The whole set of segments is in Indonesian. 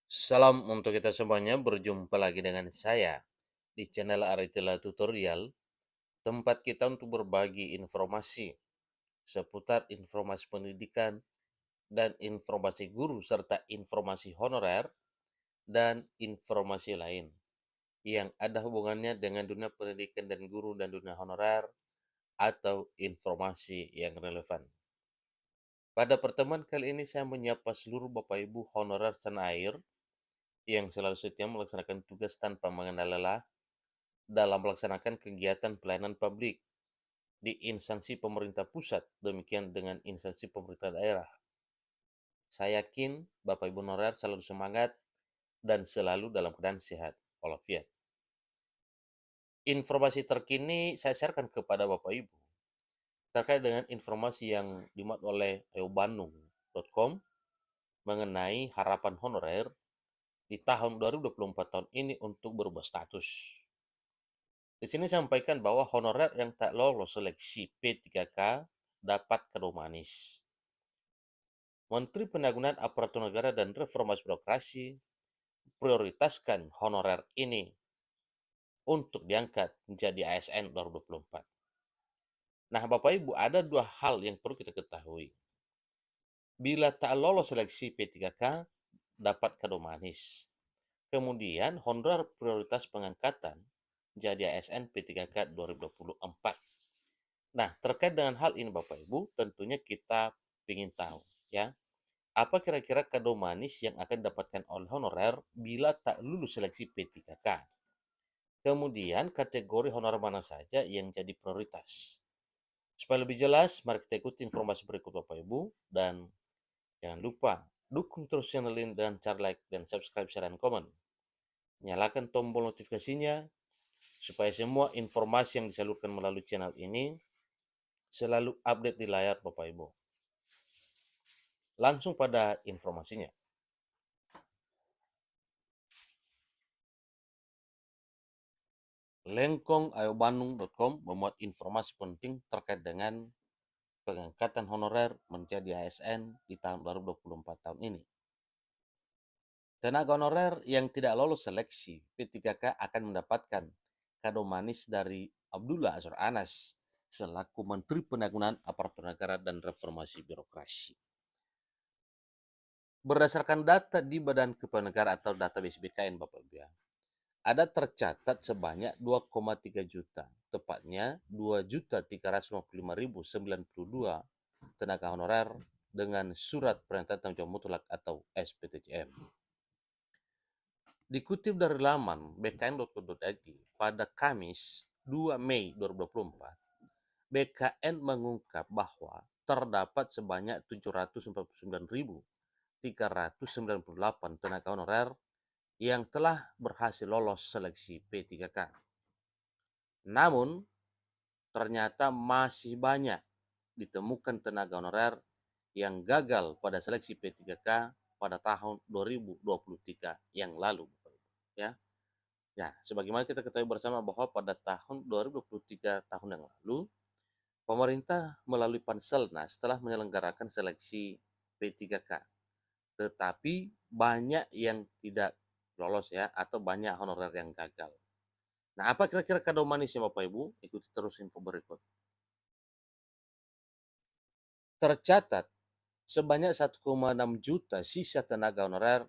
Salam untuk kita semuanya, berjumpa lagi dengan saya di channel Aritila Tutorial, tempat kita untuk berbagi informasi seputar informasi pendidikan dan informasi guru serta informasi honorer dan informasi lain yang ada hubungannya dengan dunia pendidikan dan guru dan dunia honorer atau informasi yang relevan. Pada pertemuan kali ini saya menyapa seluruh Bapak Ibu honorer tanah air yang selalu setia melaksanakan tugas tanpa mengenal lelah dalam melaksanakan kegiatan pelayanan publik di instansi pemerintah pusat, demikian dengan instansi pemerintah daerah. Saya yakin Bapak Ibu honorer selalu semangat dan selalu dalam keadaan sehat walafiat. Informasi terkini saya sharekan kepada Bapak Ibu terkait dengan informasi yang dimuat oleh eobandung.com mengenai harapan honorer di tahun 2024 tahun ini untuk berubah status. Di sini sampaikan bahwa honorer yang tak lolos seleksi P3K dapat kado manis. Menteri Pendayagunaan Aparatur Negara dan Reformasi Birokrasi prioritaskan honorer ini untuk diangkat menjadi ASN 2024. Nah, Bapak Ibu, ada dua hal yang perlu kita ketahui. Bila tak lolos seleksi P3K, dapat kado manis. Kemudian, honorer prioritas pengangkatan jadi ASN P3K 2024. Nah, terkait dengan hal ini Bapak Ibu, tentunya kita ingin tahu ya, apa kira-kira kado manis yang akan didapatkan oleh honorer bila tak lulus seleksi P3K? Kemudian kategori honorer mana saja yang jadi prioritas? Supaya lebih jelas, mari kita ikuti informasi berikut Bapak Ibu, dan jangan lupa dukung terus channel ini dengan cara like dan subscribe, share, dan komen. Nyalakan tombol notifikasinya supaya semua informasi yang disalurkan melalui channel ini selalu update di layar Bapak Ibu. Langsung pada informasinya. Lengkong.ayo.bandung.com memuat informasi penting terkait dengan pengangkatan honorer menjadi ASN di tahun 2024 tahun ini. Tenaga honorer yang tidak lolos seleksi P3K akan mendapatkan kado manis dari Abdullah Azwar Anas selaku Menteri Pendayagunaan Aparatur Negara dan Reformasi Birokrasi. Berdasarkan data di Badan Kepegawaian Negara atau database BKN Bapak Ibu ya, ada tercatat sebanyak 2,3 juta, tepatnya 2.355.092 tenaga honorer dengan surat perintah tanggung jawab mutlak atau SPTJM. Dikutip dari laman bkn.go.id pada Kamis 2 Mei 2024, BKN mengungkap bahwa terdapat sebanyak 749.398 tenaga honorer yang telah berhasil lolos seleksi P3K. Namun, ternyata masih banyak ditemukan tenaga honorer yang gagal pada seleksi P3K pada tahun 2023 yang lalu. Ya, ya, sebagaimana kita ketahui bersama bahwa pada tahun 2023 tahun yang lalu, pemerintah melalui Panselnas telah menyelenggarakan seleksi P3K. Tetapi banyak yang tidak lolos ya, atau banyak honorer yang gagal. Nah, apa kira-kira kado manisnya Bapak Ibu? Ikuti terus info berikut. Tercatat sebanyak 1,6 juta sisa tenaga honorer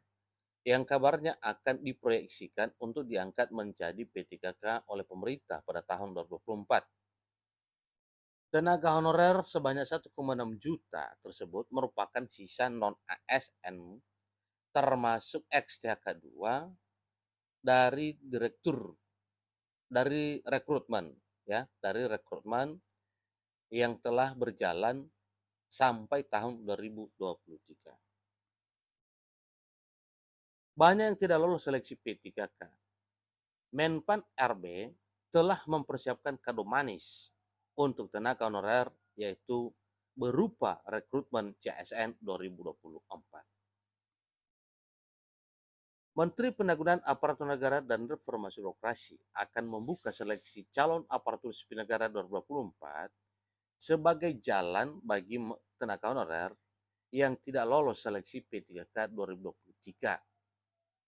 yang kabarnya akan diproyeksikan untuk diangkat menjadi P3K oleh pemerintah pada tahun 2024. Tenaga honorer sebanyak 1,6 juta tersebut merupakan sisa non-ASN termasuk XTHK2 dari rekrutmen ya, dari rekrutmen yang telah berjalan sampai tahun 2023. Banyak yang tidak lolos seleksi P3K. Menpan RB telah mempersiapkan kado manis untuk tenaga honorer, yaitu berupa rekrutmen CSN 2024. Menteri Pendayagunaan Aparatur Negara dan Reformasi Birokrasi akan membuka seleksi calon aparatur sipil negara 2024 sebagai jalan bagi tenaga honorer yang tidak lolos seleksi P3K 2023.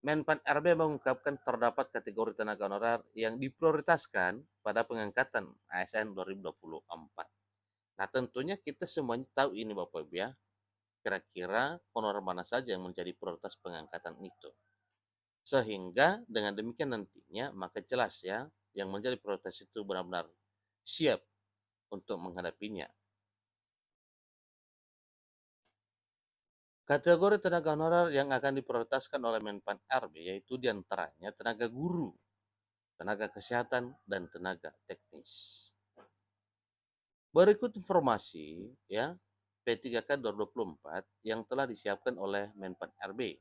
Menpan RB mengungkapkan terdapat kategori tenaga honorer yang diprioritaskan pada pengangkatan ASN 2024. Nah, tentunya kita semuanya tahu ini Bapak Ibu ya, kira-kira honorer mana saja yang menjadi prioritas pengangkatan itu. Sehingga dengan demikian nantinya maka jelas ya, yang menjadi prioritas itu benar-benar siap untuk menghadapinya. Kategori tenaga honorer yang akan diprioritaskan oleh Menpan RB yaitu diantaranya tenaga guru, tenaga kesehatan, dan tenaga teknis. Berikut informasi ya P3K 2024 yang telah disiapkan oleh Menpan RB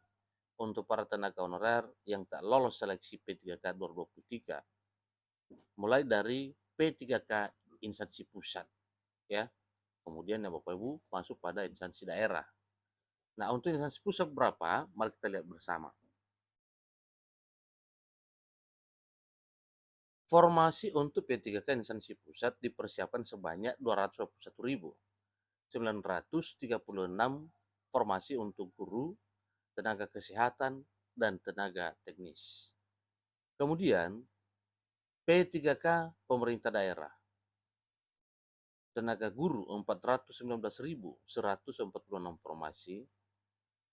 untuk para tenaga honorer yang tak lolos seleksi P3K 2023, mulai dari P3K instansi pusat ya, kemudian ya Bapak Ibu masuk pada instansi daerah. Nah, untuk instansi pusat berapa? Mari kita lihat bersama. Formasi untuk P3K instansi pusat dipersiapkan sebanyak 221.936 formasi untuk guru, tenaga kesehatan, dan tenaga teknis. Kemudian, P3K pemerintah daerah, tenaga guru 419.146 formasi,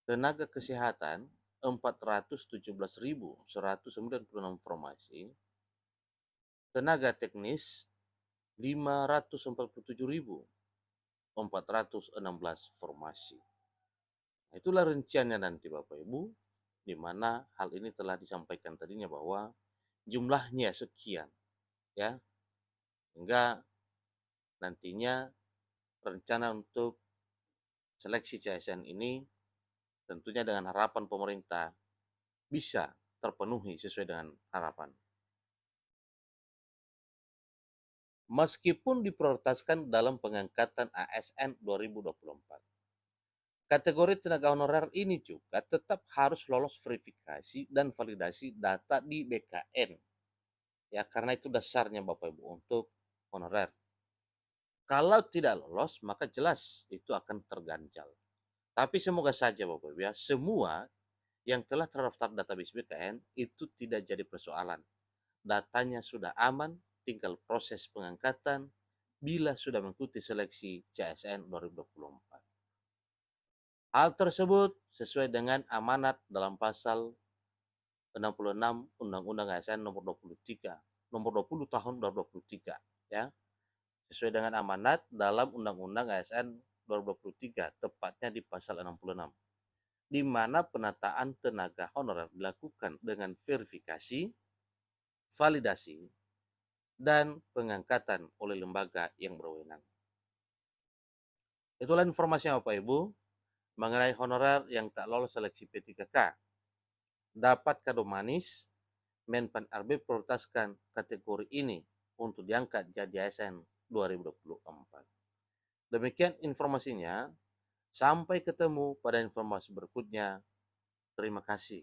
tenaga kesehatan 417.196 formasi, tenaga teknis 547.416 formasi. Nah, itulah rinciannya nanti Bapak Ibu, di mana hal ini telah disampaikan tadinya bahwa jumlahnya sekian ya, hingga nantinya rencana untuk seleksi CSN ini tentunya dengan harapan pemerintah bisa terpenuhi sesuai dengan harapan. Meskipun diprioritaskan dalam pengangkatan ASN 2024, kategori tenaga honorer ini juga tetap harus lolos verifikasi dan validasi data di BKN. Ya, karena itu dasarnya Bapak Ibu untuk honorer. Kalau tidak lolos, maka jelas itu akan terganjal. Tapi semoga saja Bapak Ibu ya, semua yang telah terdaftar database BKN itu tidak jadi persoalan. Datanya sudah aman, tinggal proses pengangkatan bila sudah mengikuti seleksi CSN 2024. Hal tersebut sesuai dengan amanat dalam pasal 66 Undang-Undang ASN nomor 23, nomor 20 tahun 2023 ya. Sesuai dengan amanat dalam Undang-Undang ASN 2023, tepatnya di pasal 66, di mana penataan tenaga honorer dilakukan dengan verifikasi, validasi, dan pengangkatan oleh lembaga yang berwenang. Itulah informasinya Bapak Ibu mengenai honorer yang tak lolos seleksi P3K. Dapat kado manis, Menpan RB prioritaskan kategori ini untuk diangkat jadi ASN 2024. Demikian informasinya. Sampai ketemu pada informasi berikutnya. Terima kasih.